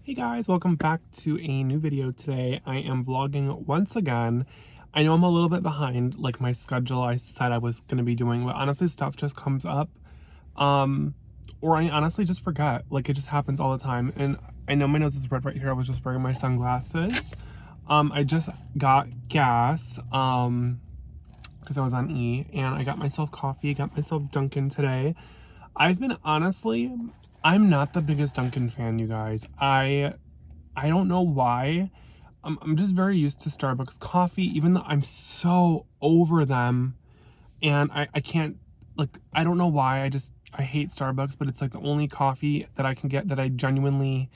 Hey guys, welcome back to a new video today. I am vlogging once again. I know I'm a little bit behind, like my schedule I said I was going to be doing, but honestly stuff just comes up. Or I honestly just forget. Like it just happens all the time. And I know my nose is red right here. I was just wearing my sunglasses. I just got gas, because I was on E, and I got myself coffee, got myself Dunkin' today. I'm not the biggest Dunkin' fan, you guys. I don't know why. I'm just very used to Starbucks coffee, even though I'm so over them. And I can't, like, I don't know why. I hate Starbucks, but it's like the only coffee that I can get that I genuinely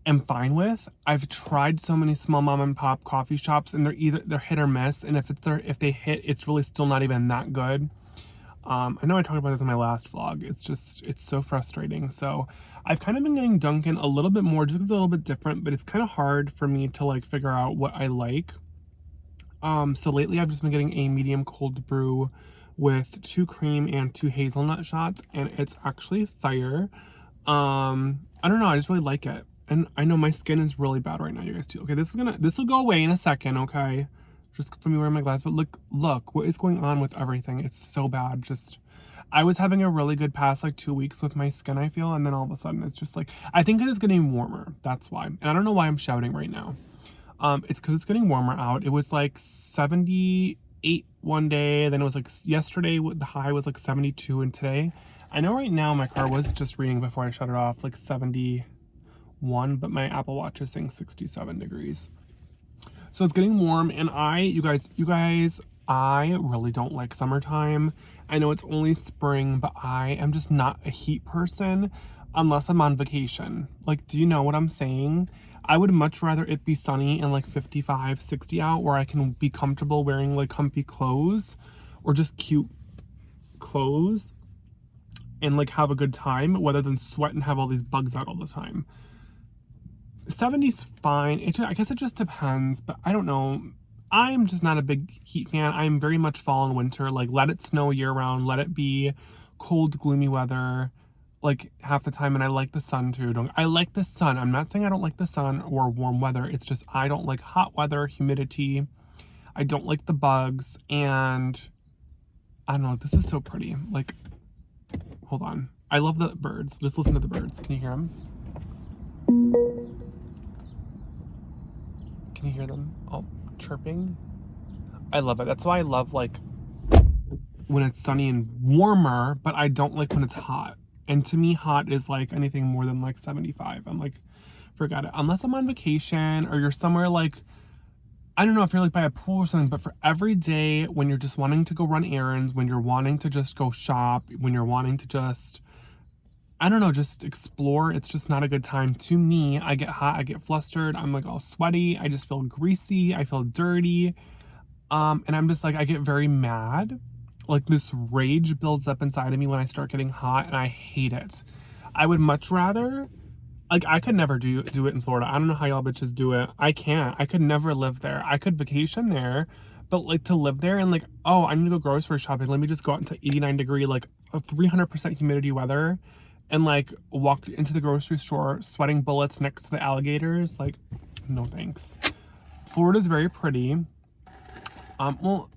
am fine with. I've tried so many small mom and pop coffee shops, and they're hit or miss. And if they hit, it's really still not even that good. I know I talked about this in my last vlog. It's so frustrating. So I've kind of been getting Dunkin' a little bit more, just 'cause it's a little bit different, but it's kind of hard for me to like figure out what I like. So lately I've just been getting a medium cold brew with 2 cream and 2 hazelnut shots, and it's actually fire. I don't know, I just really like it. And I know my skin is really bad right now, you guys too. Okay, this will go away in a second, okay? Just from me wearing my glasses, but look, what is going on with everything? It's so bad. I was having a really good past like 2 weeks with my skin, I feel, and then all of a sudden it's just like, I think it is getting warmer. That's why. And I don't know why I'm shouting right now. It's because it's getting warmer out. It was like 78 one day, then it was like yesterday the high was like 72, and today, I know right now my car was just reading before I shut it off like 71, but my Apple Watch is saying 67 degrees. So it's getting warm, and you guys, I really don't like summertime. I know it's only spring, but I am just not a heat person unless I'm on vacation. Like, do you know what I'm saying? I would much rather it be sunny and like 55, 60 out, where I can be comfortable wearing like comfy clothes or just cute clothes and like have a good time, rather than sweat and have all these bugs out all the time. 70's fine. I guess it just depends, but I don't know. I'm just not a big heat fan. I'm very much fall and winter. Like, let it snow year round. Let it be cold, gloomy weather, like, half the time. And I like the sun, too. I like the sun. I'm not saying I don't like the sun or warm weather. It's just I don't like hot weather, humidity. I don't like the bugs. And I don't know. This is so pretty. Like, hold on. I love the birds. Just listen to the birds. Can you hear them? Can you hear them all chirping? I love it. That's why I love like when it's sunny and warmer, but I don't like when it's hot. And to me, hot is like anything more than like 75. I'm like, forget it. Unless I'm on vacation or you're somewhere like, I don't know if you're like by a pool or something, but for every day when you're just wanting to go run errands, when you're wanting to just go shop, when you're wanting to just, I don't know, just explore, it's just not a good time. To me, I get hot, I get flustered, I'm like all sweaty, I just feel greasy, I feel dirty. And I'm just like, I get very mad. Like this rage builds up inside of me when I start getting hot, and I hate it. I would much rather, like, I could never do it in Florida. I don't know how y'all bitches do it. I can't. I could never live there. I could vacation there, but like to live there and like, oh, I need to go grocery shopping. Let me just go out into 89-degree, like a 300% humidity weather, and like walk into the grocery store sweating bullets next to the alligators. Like, no thanks. Florida's very pretty. Well,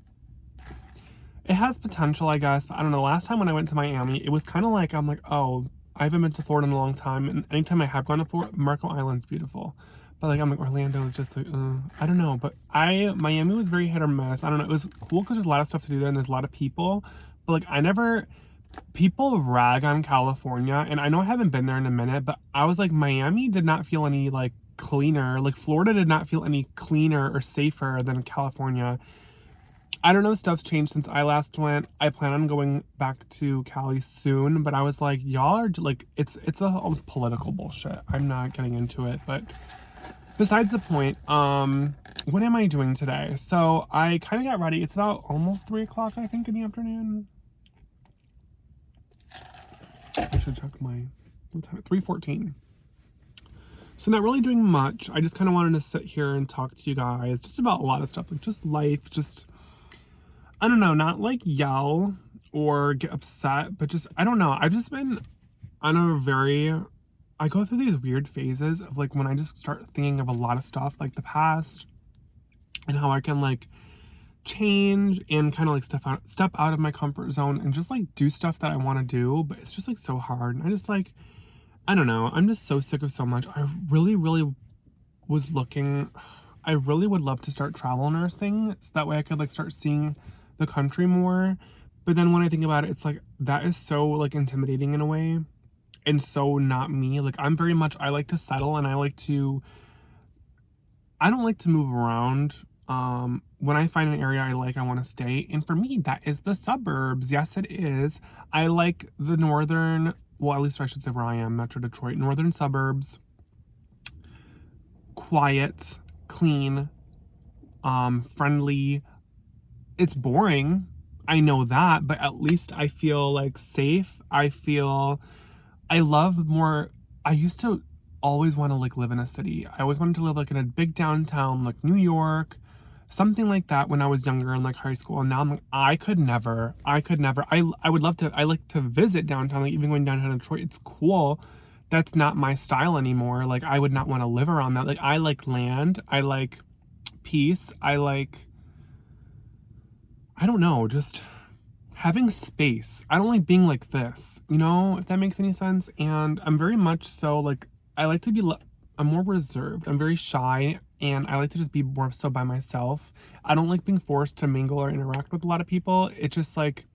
it has potential, I guess, but I don't know. Last time when I went to Miami, it was kind of like, I'm like, oh, I haven't been to Florida in a long time, and anytime I have gone to Florida, Marco Island's beautiful. But like, I'm like, Orlando is just like, I don't know. But Miami was very hit or miss. I don't know. It was cool because there's a lot of stuff to do there and there's a lot of people. But like, people rag on California, and I know I haven't been there in a minute, but I was like, Miami did not feel any like cleaner. Like Florida did not feel any cleaner or safer than California. I don't know, stuff's changed since I last went. I plan on going back to Cali soon, but I was like, y'all are like, it's a political bullshit. I'm not getting into it, but besides the point, what am I doing today? So I kind of got ready. It's about almost 3 o'clock, I think, in the afternoon. I should check what time? 3:14. So not really doing much. I just kind of wanted to sit here and talk to you guys just about a lot of stuff, like just life, just, I don't know, not like yell or get upset, but just, I don't know. I've just been on a very I go through these weird phases of like when I just start thinking of a lot of stuff like the past and how I can like change and kind of like step out of my comfort zone and just like do stuff that I want to do, but it's just like so hard. And I just like, I don't know, I'm just so sick of so much. I really was looking, I really would love to start travel nursing so that way I could like start seeing the country more. But then when I think about it, it's like that is so like intimidating in a way and so not me. Like I'm very much, I like to settle and I don't like to move around. When I find an area I like, I want to stay. And for me, that is the suburbs. Yes, it is. I like the northern, well, at least I should say where I am, Metro Detroit, northern suburbs. Quiet, clean, friendly. It's boring. I know that, but at least I feel like safe. I love more. I used to always want to like live in a city. I always wanted to live like in a big downtown, like New York, something like that when I was younger in like high school. And now I'm like, I could never. I would love to. I like to visit downtown, like even going downtown Detroit. It's cool. That's not my style anymore. Like I would not want to live around that. Like I like land. I like peace. I don't know, just having space. I don't like being like this, you know, if that makes any sense. And I'm very much so like, I like to be, I'm more reserved. I'm very shy and I like to just be more so by myself. I don't like being forced to mingle or interact with a lot of people. It's just like,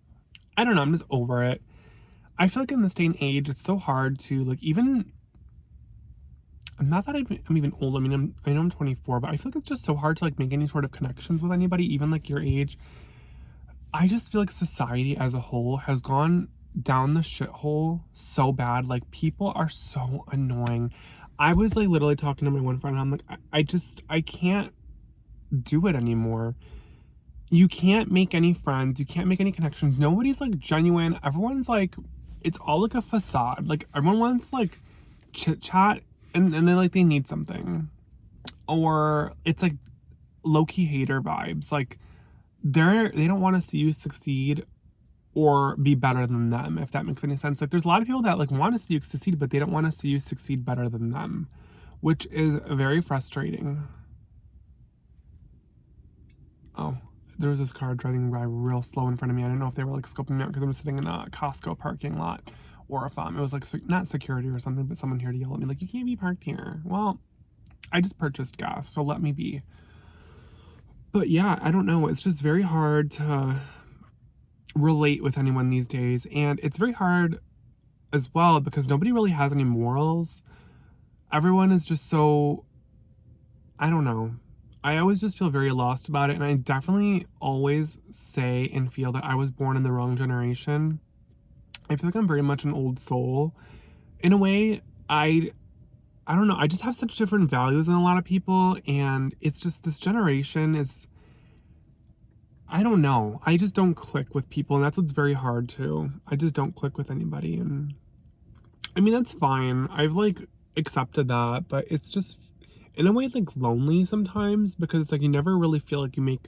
I don't know, I'm just over it. I feel like in this day and age, it's so hard to like even, not that I'm even old. I mean, I know I'm 24, but I feel like it's just so hard to like make any sort of connections with anybody, even like your age. I just feel like society as a whole has gone down the shithole so bad. Like people are so annoying. I was like literally talking to my one friend. And I'm like, I can't do it anymore. You can't make any friends. You can't make any connections. Nobody's like genuine. Everyone's like, it's all like a facade. Like everyone wants like chit chat and then like they need something. Or it's like low key hater vibes. Like, they don't want to see you succeed or be better than them, if that makes any sense. Like there's a lot of people that like want to see you succeed, but they don't want to see you succeed better than them, which is very frustrating. Oh, there was this car driving by real slow in front of me. I don't know if they were like scoping me out because I'm sitting in a Costco parking lot, or if it was like not security or something, but someone here to yell at me like, you can't be parked here. Well, I just purchased gas, so let me be. But yeah, I don't know. It's just very hard to relate with anyone these days. And it's very hard as well because nobody really has any morals. Everyone is just so, I don't know. I always just feel very lost about it. And I definitely always say and feel that I was born in the wrong generation. I feel like I'm very much an old soul. In a way, I don't know. I just have such different values than a lot of people. And it's just this generation is, I don't know. I just don't click with people. And that's what's very hard too. I just don't click with anybody. And I mean, that's fine. I've like accepted that. But it's just in a way like lonely sometimes because it's like you never really feel like you make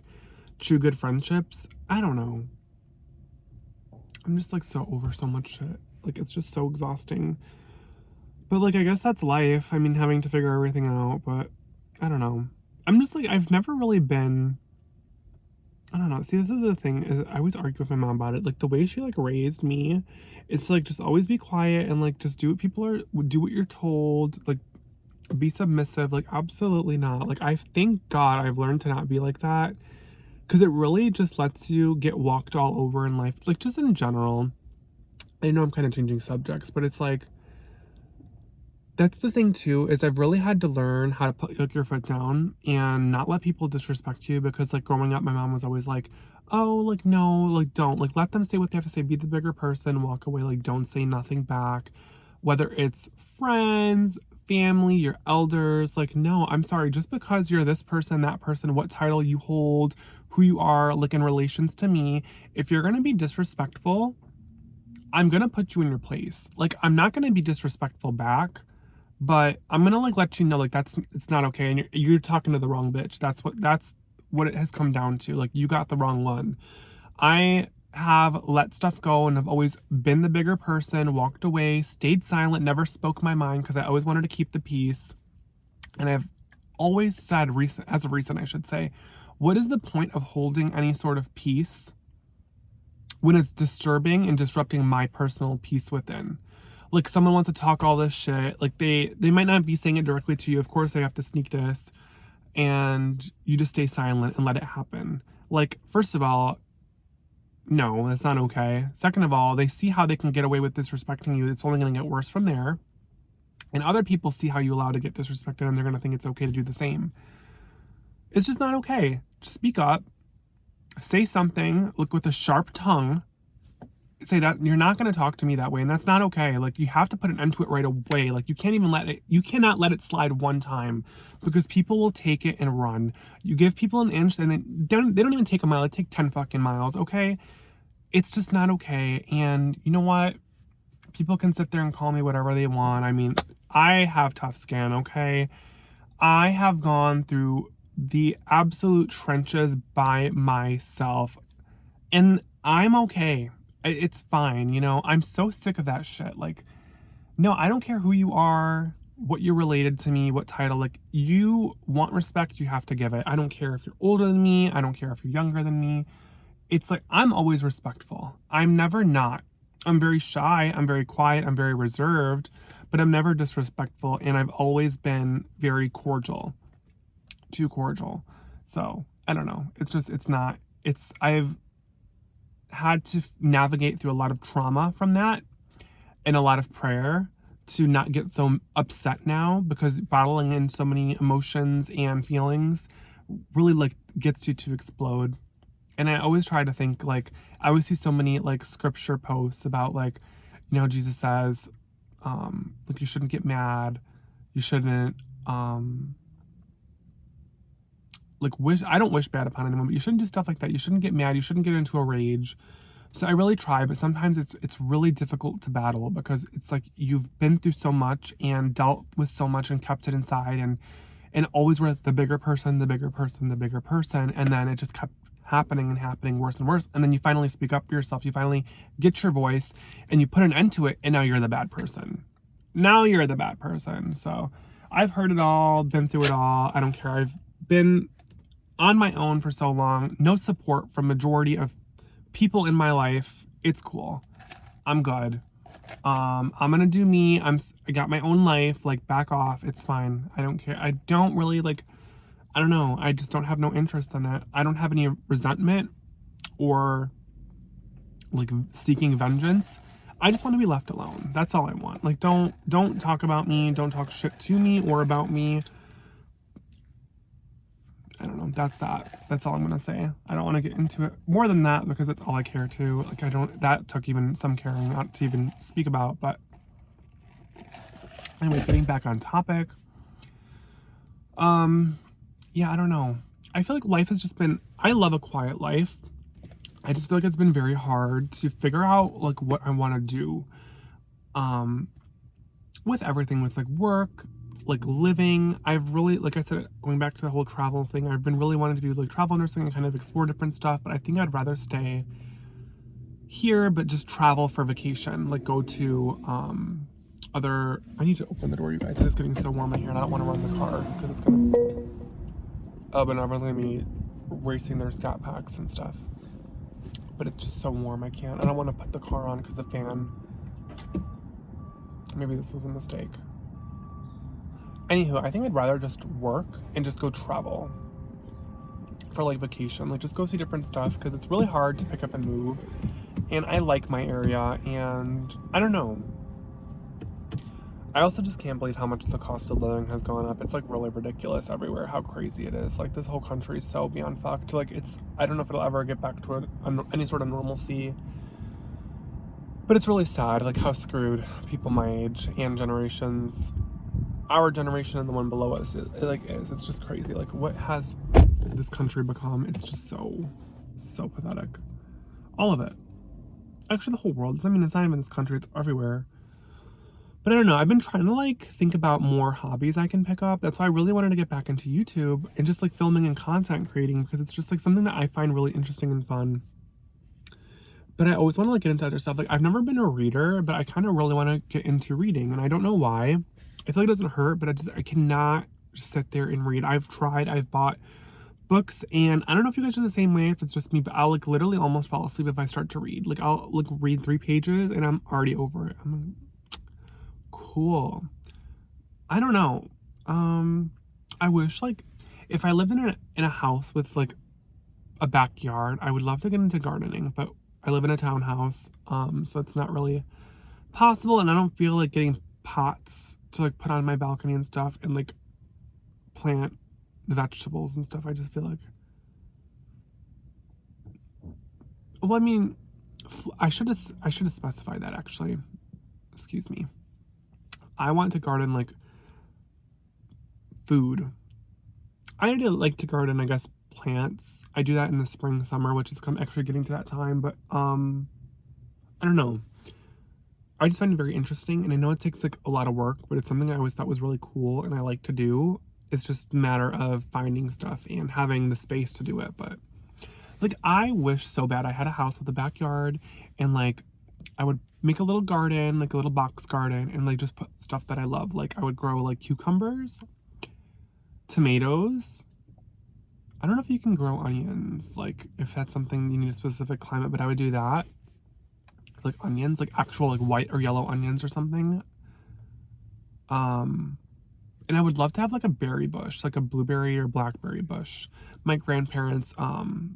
true good friendships. I don't know. I'm just like so over so much shit. Like it's just so exhausting. But like I guess that's life. I mean, having to figure everything out, but I don't know. I'm just like I've never really been, I don't know. See, this is the thing is I always argue with my mom about it. Like the way she like raised me, it's like just always be quiet and like just do what you're told. Like be submissive. Like absolutely not. Like I thank God I've learned to not be like that. Because it really just lets you get walked all over in life, like just in general. I know I'm kind of changing subjects, but it's like, that's the thing too, is I've really had to learn how to put like your foot down and not let people disrespect you because like growing up, my mom was always like, oh, like, no, like, don't, like, let them say what they have to say, be the bigger person, walk away, like, don't say nothing back. Whether it's friends, family, your elders, like, no, I'm sorry, just because you're this person, that person, what title you hold, who you are, like, in relations to me, if you're gonna be disrespectful, I'm gonna put you in your place. Like, I'm not gonna be disrespectful back, but I'm gonna, like, let you know, like, it's not okay, and you're talking to the wrong bitch. That's what it has come down to. Like, you got the wrong one. I have let stuff go and have always been the bigger person, walked away, stayed silent, never spoke my mind because I always wanted to keep the peace. And I've always said, as of recent, I should say, what is the point of holding any sort of peace when it's disturbing and disrupting my personal peace within? Like, someone wants to talk all this shit, like they might not be saying it directly to you. Of course, they have to sneak this, and you just stay silent and let it happen. Like, first of all, no, that's not okay. Second of all, they see how they can get away with disrespecting you. It's only going to get worse from there. And other people see how you allow to get disrespected, and they're going to think it's okay to do the same. It's just not okay. Just speak up. Say something. Look with a sharp tongue. Say that you're not going to talk to me that way, and that's not okay. Like, you have to put an end to it right away. Like, you cannot let it slide one time, because people will take it and run. You give people an inch, and they don't even take a mile. They take 10 fucking miles, okay? It's just not okay. And you know what? People can sit there and call me whatever they want. I mean, I have tough skin, okay? I have gone through the absolute trenches by myself, and I'm okay. It's fine, you know? I'm so sick of that shit. Like, no, I don't care who you are, what you're related to me, what title. Like, you want respect, you have to give it. I don't care if you're older than me. I don't care if you're younger than me. It's like, I'm always respectful. I'm never not. I'm very shy. I'm very quiet. I'm very reserved, but I'm never disrespectful. And I've always been very cordial. Too cordial. So, I don't know. I've had to navigate through a lot of trauma from that, and a lot of prayer to not get so upset now, because bottling in so many emotions and feelings really like gets you to explode. And I always try to think, like, I always see so many like scripture posts about, like, you know, Jesus says, like, you shouldn't get mad, you shouldn't I don't wish bad upon anyone, but you shouldn't do stuff like that. You shouldn't get mad. You shouldn't get into a rage. So I really try, but sometimes it's really difficult to battle, because it's like you've been through so much and dealt with so much and kept it inside, and always were the bigger person, the bigger person, the bigger person, and then it just kept happening and happening worse and worse. And then you finally speak up for yourself. You finally get your voice and you put an end to it, and now you're the bad person. Now you're the bad person. So I've heard it all, been through it all. I don't care. I've been on my own for so long, no support from majority of people in my life. It's cool. I'm good. I'm gonna do me. I got my own life. Like, back off. It's fine. I don't care. I don't really I don't know. I just don't have no interest in it. I don't have any resentment or like seeking vengeance. I just want to be left alone. That's all I want. Like, don't talk about me. Don't talk shit to me or about me. I don't know. That's all I'm gonna say. I don't want to get into it more than that, because that's all I care to. Like, that took even some caring not to even speak about. But anyways, getting back on topic. Yeah, I don't know. I feel like life has just been, I love a quiet life. I just feel like it's been very hard to figure out like what I want to do. With everything, with like work, like living. I've really, like I said, going back to the whole travel thing, I've been really wanting to do like travel nursing and kind of explore different stuff, but I think I'd rather stay here, but just travel for vacation, like go to I need to open the door, you guys. It is getting so warm in here, and I don't want to run the car because it's gonna, but everyone's gonna be racing their scat packs and stuff. But it's just so warm, I can't. I don't want to put the car on because the fan. Maybe this was a mistake. Anywho, I think I'd rather just work and just go travel for like vacation. Like, just go see different stuff, because it's really hard to pick up and move. And I like my area, and I don't know. I also just can't believe how much the cost of living has gone up. It's like really ridiculous everywhere, how crazy it is. Like, this whole country is so beyond fucked. Like, I don't know if it'll ever get back to any sort of normalcy. But it's really sad, like, how screwed people my age and generations, our generation and the one below us, is. It's just crazy. Like, what has this country become? It's just so pathetic. All of it. Actually, the whole world. I mean, it's not even this country, it's everywhere. But I don't know, I've been trying to like think about more hobbies I can pick up. That's why I really wanted to get back into YouTube and just like filming and content creating, because it's just like something that I find really interesting and fun. but I always want to like get into other stuff. Like I've never been a reader, but I kind of really want to get into reading, and I don't know why. I feel like it doesn't hurt, but I cannot just sit there and read. I've tried. I've bought books, and I don't know if you guys are the same way, if it's just me, but I'll like literally almost fall asleep if I start to read. Like I'll like read 3 pages and I'm already over it. I'm like, cool. I don't know. I wish like if I lived in a house with like a backyard, I would love to get into gardening, but I live in a townhouse, so it's not really possible, and I don't feel like getting pots to like put on my balcony and stuff and like plant the vegetables and stuff. I just feel like, well, I mean, I should have specified that actually. Excuse me. I want to garden like food. I do like to garden, I guess, plants. I do that in the spring, summer, which is actually getting to that time, but I don't know. I just find it very interesting, and I know it takes like a lot of work, but it's something I always thought was really cool and I like to do. It's just a matter of finding stuff and having the space to do it. But like I wish so bad I had a house with a backyard, and like I would make a little garden, like a little box garden, and like just put stuff that I love. Like I would grow like cucumbers, tomatoes. I don't know if you can grow onions, like if that's something you need a specific climate, but I would do that. Like onions, like actual like white or yellow onions or something. And I would love to have like a berry bush, like a blueberry or blackberry bush. My grandparents,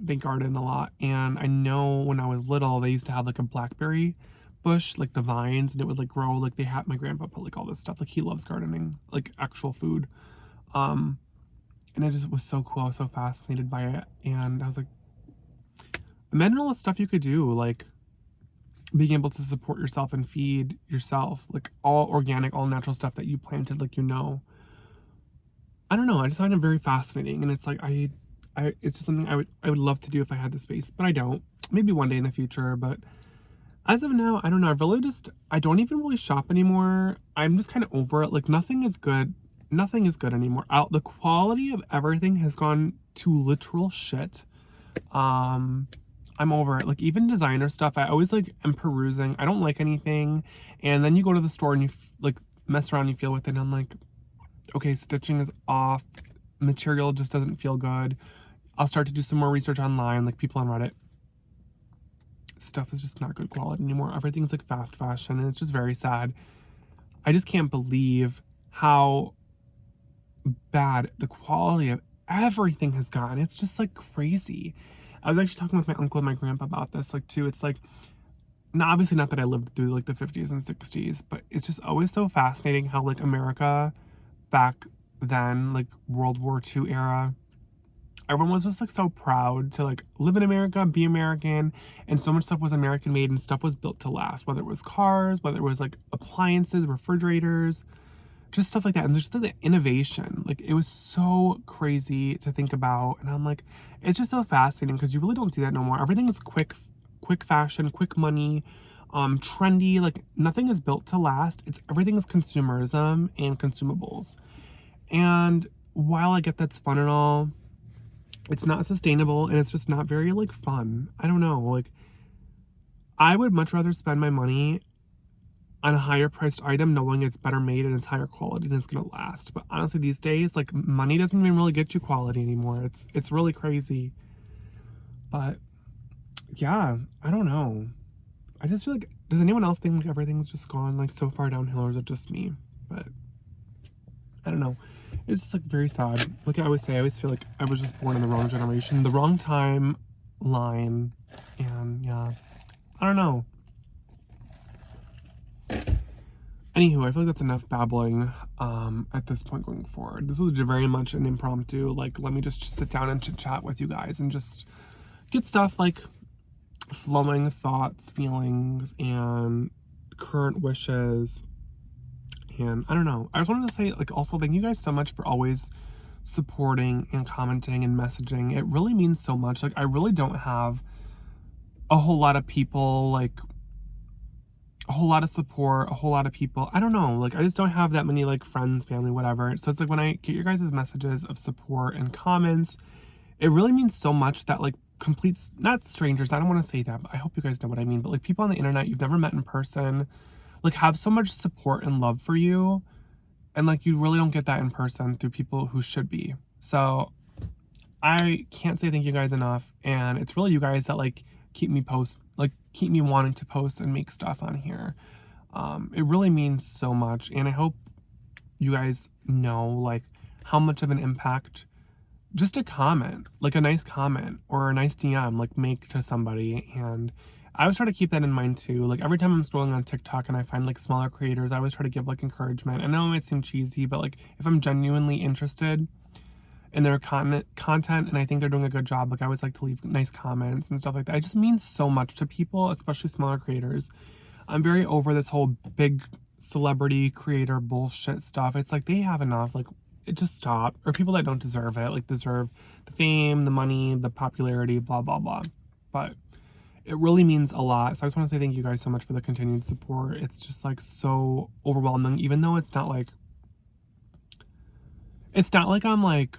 they garden a lot, and I know when I was little, they used to have like a blackberry bush, like the vines, and it would like grow. Like they had, my grandpa put like all this stuff. Like he loves gardening, like actual food. And it just was so cool. I was so fascinated by it, and I was like, imagine all the stuff you could do, like being able to support yourself and feed yourself, like all organic, all natural stuff that you planted, like, you know. I don't know, I just find it very fascinating, and it's like it's just something I would love to do if I had the space, but I don't. Maybe one day in the future, but as of now, I don't know. I don't even really shop anymore. I'm just kind of over it. Like nothing is good. Nothing is good anymore. The quality of everything has gone to literal shit. I'm over it. Like even designer stuff, I always like am perusing. I don't like anything, and then you go to the store and you like mess around, and you feel with it, and I'm like, okay, stitching is off, material just doesn't feel good. I'll start to do some more research online, like people on Reddit. Stuff is just not good quality anymore. Everything's like fast fashion, and it's just very sad. I just can't believe how bad the quality of everything has gotten. It's just like crazy. I was actually talking with my uncle and my grandpa about this, like too. It's like, obviously not that I lived through like the 50s and 60s, but it's just always so fascinating how like America back then, like World War II era, everyone was just like so proud to like live in America, be American, and so much stuff was American made and stuff was built to last, whether it was cars, whether it was like appliances, refrigerators, just stuff like that. And there's just the innovation, like it was so crazy to think about, and I'm like, it's just so fascinating because you really don't see that no more. Everything is quick fashion, quick money, trendy. Like nothing is built to last. Everything is consumerism and consumables. And while I get that's fun and all, it's not sustainable, and it's just not very like fun. I don't know, like I would much rather spend my money on a higher priced item knowing it's better made and it's higher quality and it's gonna last. But honestly, these days, like money doesn't even really get you quality anymore. It's really crazy. But yeah, I don't know. I just feel like, does anyone else think like everything's just gone like so far downhill, or is it just me? But I don't know. It's just like very sad. Like I always say, I always feel like I was just born in the wrong generation, the wrong time line, and yeah, I don't know. Anywho, I feel like that's enough babbling at this point going forward. This was very much an impromptu, like, let me just sit down and chit chat with you guys and just get stuff like flowing thoughts, feelings, and current wishes. And I don't know. I just wanted to say, like, also thank you guys so much for always supporting and commenting and messaging. It really means so much. Like, I really don't have a whole lot of people, like, a whole lot of support, a whole lot of people. I don't know. Like, I just don't have that many, like, friends, family, whatever. So it's like when I get your guys' messages of support and comments, it really means so much that, like, not strangers, I don't want to say that, but I hope you guys know what I mean, but like people on the internet you've never met in person, like have so much support and love for you, and like you really don't get that in person through people who should be. So I can't say thank you guys enough, and it's really you guys that like keep me wanting to post and make stuff on here. It really means so much, and I hope you guys know like how much of an impact just a comment, like a nice comment or a nice DM, like make to somebody. And I always try to keep that in mind too. Like every time I'm scrolling on TikTok and I find like smaller creators, I always try to give like encouragement. I know it might seem cheesy, but like if I'm genuinely interested in their content and I think they're doing a good job, like I always like to leave nice comments and stuff like that. It just means so much to people, especially smaller creators. I'm very over this whole big celebrity creator bullshit stuff. It's like they have enough. Like it just stop. Or people that don't deserve it, like deserve the fame, the money, the popularity, blah blah blah. But it really means a lot. So I just want to say thank you guys so much for the continued support. It's just like so overwhelming, even though it's not like I'm like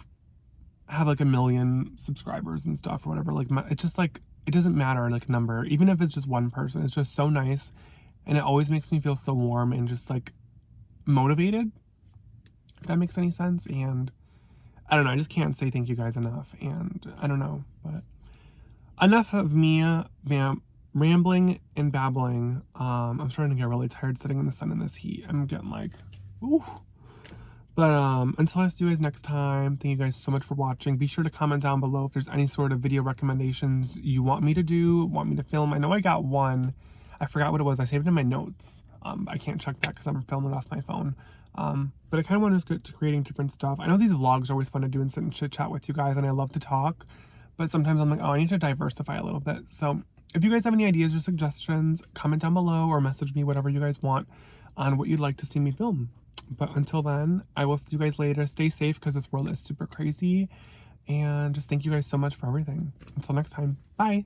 have like 1 million subscribers and stuff or whatever. Like it's just like it doesn't matter like number, even if it's just one person. It's just so nice, and it always makes me feel so warm and just like motivated, if that makes any sense. And I don't know, I just can't say thank you guys enough. And I don't know, but enough of me rambling and babbling. I'm starting to get really tired sitting in the sun in this heat. I'm getting like, ooh. But until I see you guys next time, thank you guys so much for watching. Be sure to comment down below if there's any sort of video recommendations you want me to do, want me to film. I know I got one. I forgot what it was. I saved it in my notes. I can't check that because I'm filming off my phone. But I kind of want to get to creating different stuff. I know these vlogs are always fun to do and sit and chit chat with you guys, and I love to talk. But sometimes I'm like, oh, I need to diversify a little bit. So if you guys have any ideas or suggestions, comment down below or message me, whatever you guys want, on what you'd like to see me film. But until then, I will see you guys later. Stay safe because this world is super crazy. And just thank you guys so much for everything. Until next time, bye.